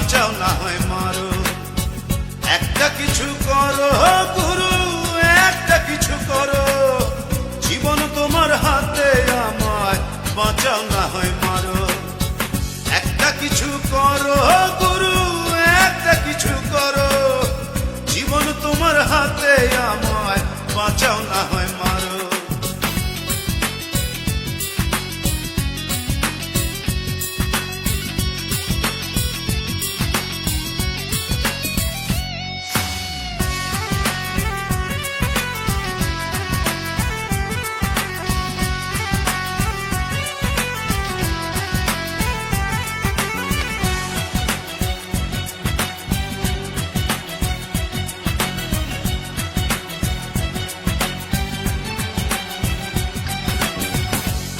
বাঁচাও না হয় মারো। একটা কিছু করো গুরু, একটা কিছু করো, জীবন তোমার হাতে, আমায় বাঁচাও না হয় মারো। একটা কিছু করো গুরু, একটা কিছু করো, জীবন তোমার হাতে, আমায় বাঁচাও না হয় মারো।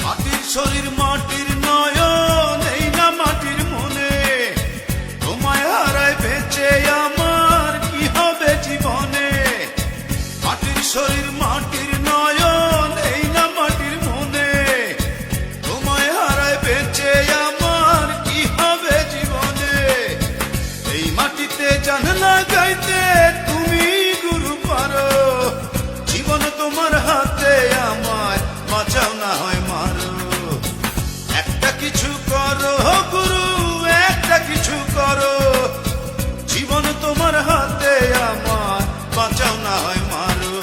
মাটির শরীর মাটির নয়ন, এই না মাটির মনে, তোমায় হারায় বেঁচে আমার কি হবে জীবনে। মাটির শরীর মাটির নয়ন, এই না মাটির মনে, তোমায় হারায় বেঁচে আমার কি হবে জীবনে। এই মাটিতে জান লাগাইতে তুমি গুরু পারো, জীবন তোমার হাতে, আমায় বাঁচাও না হয় মারো। একটা কিছু করো গুরু, একটা কিছু করো, জীবন তোমার হাতে, আমায় বাঁচাও না হয় মারো।